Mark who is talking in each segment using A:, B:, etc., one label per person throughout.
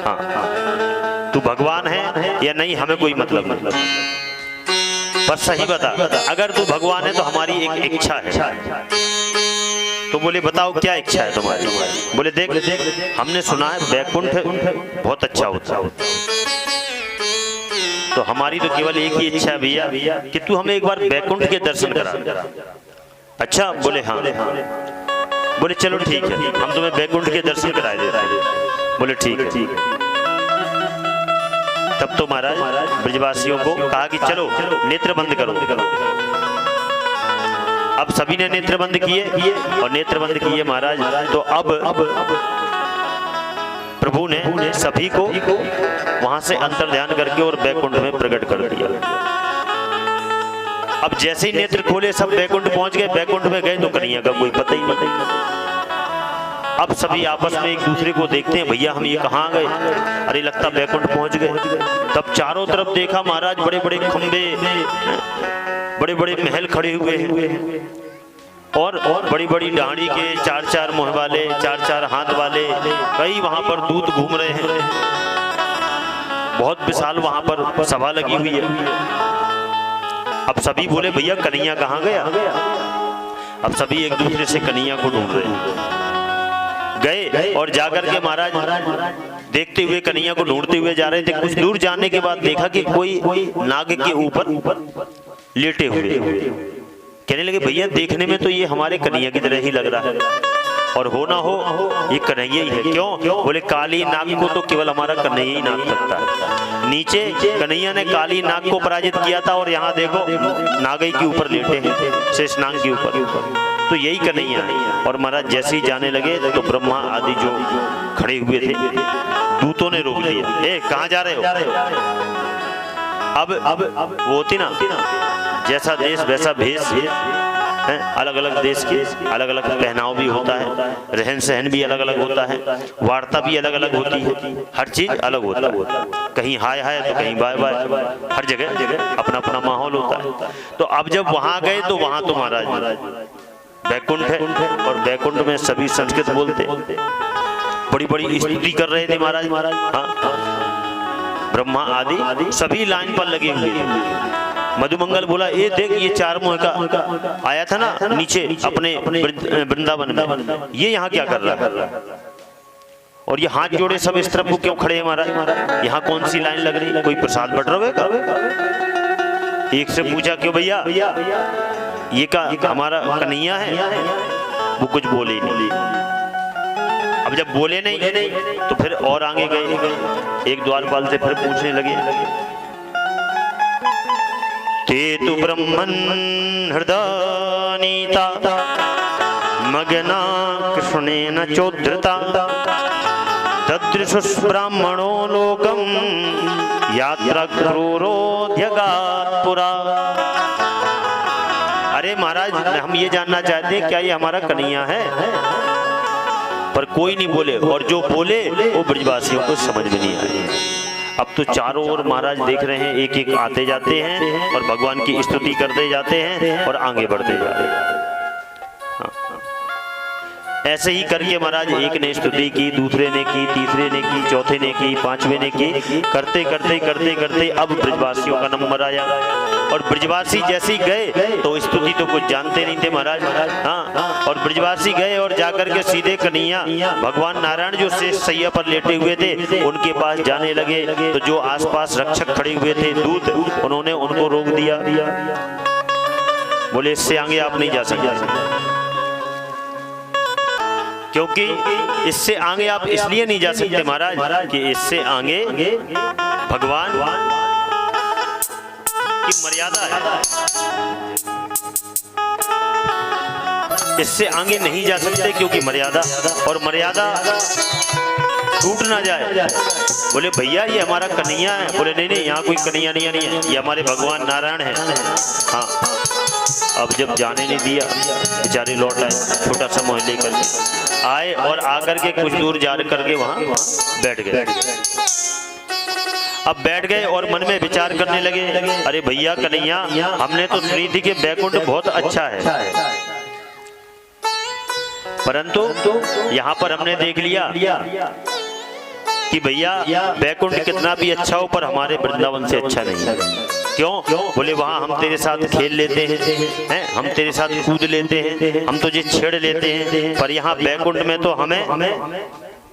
A: हाँ, तू भगवान है या नहीं हमें कोई मतलब नहीं, बस सही बता। अगर तू भगवान है तो हमारी एक इच्छा है। तो बोले बताओ क्या इच्छा है तुम्हारी? बोले देख हमने सुना है बैकुंठ बहुत अच्छा होता है, तो हमारी तो केवल एक ही इच्छा है भैया कि तू हमें एक बार बैकुंठ के दर्शन करा। अच्छा, बोले हाँ। बोले चलो ठीक है, हम तुम्हें बैकुंठ के दर्शन कराए देते हैं। बोले ठीक है। तब तो महाराज ब्रजवासियों को कहा कि चलो नेत्र बंद करो। अब सभी ने नेत्र बंद किए और नेत्र बंद किए महाराज। तो अब प्रभु ने सभी को वहां से अंतर ध्यान करके और बैकुंठ में प्रकट कर दिया। अब जैसे ही नेत्र खोले सब बैकुंठ पहुंच गए। बैकुंठ में गए तो कन्हैया का कोई पता ही नहीं। अब सभी आपस में एक दूसरे को देखते हैं, भैया हम ये कहाँ गए? अरे लगता बैकुंठ पहुंच गए। तब चारों तरफ देखा महाराज, बड़े बड़े खंबे, बड़े बड़े महल खड़े हुए हैं और बड़ी बड़ी डांडी के चार चार मुंह वाले, चार चार हाथ वाले कई वहां पर दूत घूम रहे हैं। बहुत विशाल वहां पर सभा लगी हुई है। अब सभी बोले भैया कन्हैया कहाँ गया? अब सभी एक दूसरे से कन्हैया को ढूंढ रहे हैं। गए और जाकर के महाराज देखते हुए कन्हैया को ढूंढते हुए जा रहे थे। कुछ दूर जाने के बाद देखा कि कोई नाग के ऊपर लेटे हुए। कहने लगे भैया देखने में तो ये हमारे कन्हैया की तरह ही लग रहा है, और हो ना हो ये कन्हैया ही है। क्यों? बोले काली नाग को तो केवल हमारा कन्हैया ही नाग सकता है। नीचे कन्हैया ने काली नाग को पराजित किया था और यहाँ देखो नागई के ऊपर लेटे हैं, शेषनाग के ऊपर। तो यही कन्हैया है। और महाराज जैसे ही जाने लगे तो ब्रह्मा आदि जो खड़े हुए थे दूतों ने रोक दिया। ए कहाँ जा रहे हो? अब वो होती ना, जैसा देश वैसा भेष है। अलग अलग देश के अलग अलग पहनाव भी होता है, रहन सहन भी अलग अलग होता है, वार्ता भी अलग अलग होती है, हर चीज अलग होता है। कहीं हाय हाय तो कहीं बाय बाय, हर जगह अपना अपना माहौल होता है। तो अब जब वहां गए तो वहां तो महाराज बैकुंठ है और बैकुंठ में सभी संस्कृत बोलते, बड़ी बड़ी स्तुति कर रहे थे महाराज। हाँ, ब्रह्मा आदि सभी लाइन पर लगे हुए थे। मधुमंगल बोला ये देख ये चार मुंह का आया था ना नीचे अपने वृंदावन में, ये यहाँ क्या कर रहा है? और ये हाथ जोड़े सब इस तरफ को क्यों खड़े हैं महाराज? यहाँ कौन सी लाइन लग रही? कोई प्रसाद बट रहा है? एक से पूछा क्यों भैया ये का हमारा कन्हैया है? वो कुछ बोले ही नहीं। अब जब बोले नहीं तो फिर और आगे गए, एक द्वारपाल से फिर पूछने लगे। ते तु ब्रह्मन् हृदयनीता मग्ना कृष्णेन चोद्धृता तदृशुस् ब्राह्मणो लोकं यात्रा क्रूरोध्यगात् पुरा। अरे महाराज हम ये जानना चाहते हैं क्या ये हमारा कन्हैया है? पर कोई नहीं बोले, और जो बोले वो ब्रजवासियों को समझ में नहीं आए। अब तो चारों ओर महाराज देख रहे हैं, एक एक आते जाते हैं और भगवान की स्तुति करते जाते हैं और आगे बढ़ते जा रहे हैं। ऐसे ही करके महाराज एक ने स्तुति की, दूसरे ने की, तीसरे ने की, चौथे ने की, पांचवें ने की, करते करते करते करते अब ब्रजवासियों का नंबर आया। और ब्रजवासी जैसे ही गए तो स्तुति तो कुछ जानते नहीं थे महाराज। हाँ, और ब्रजवासी गए और जाकर के सीधे कन्हैया भगवान नारायण जो शेष सैया पर लेटे हुए थे उनके पास जाने लगे। तो जो आसपास रक्षक खड़े हुए थे दूत, उन्होंने उनको रोक दिया। बोले इससे आगे आप नहीं जा सकते, क्योंकि इससे आगे आप इसलिए नहीं जा सकते महाराज कि इससे आगे भगवान की मर्यादा है, इससे आगे नहीं जा सकते क्योंकि मर्यादा, और मर्यादा टूट ना जाए। बोले भैया ये हमारा कन्हैया है। बोले नहीं नहीं यहाँ कोई कन्हैया नहीं है, ये हमारे भगवान नारायण है। हाँ, अब जब जाने नहीं दिया बेचारे लौट आए, छोटा सा मोह लेकर आए और आकर के कुछ दूर जा करके वहां बैठ गए। अब बैठ गए और मन में विचार करने लगे, अरे भैया कन्हैया हमने तो सुनी थी कि बैकुंठ बहुत अच्छा है, परंतु यहाँ पर हमने देख लिया कि भैया बैकुंठ कितना भी अच्छा हो पर हमारे वृंदावन से अच्छा नहीं है। क्यों? बोले वहाँ हम तेरे साथ खेल लेते हैं, हम तेरे साथ कूद लेते हैं, हम तुझे छेड़ लेते हैं, पर यहाँ बैकुंठ में तो हमें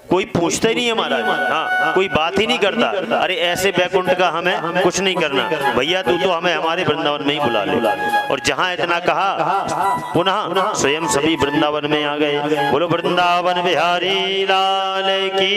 A: कोई पूछता ही नहीं है महाराज। हाँ, कोई बात ही नहीं करता। अरे ऐसे बैकुंठ का हमें कुछ नहीं करना भैया, तू तो हमें हमारे वृंदावन में ही बुला ले। और जहाँ इतना कहा पुनः स्वयं सभी वृंदावन में आ गए। बोलो वृंदावन बिहारी लाल की।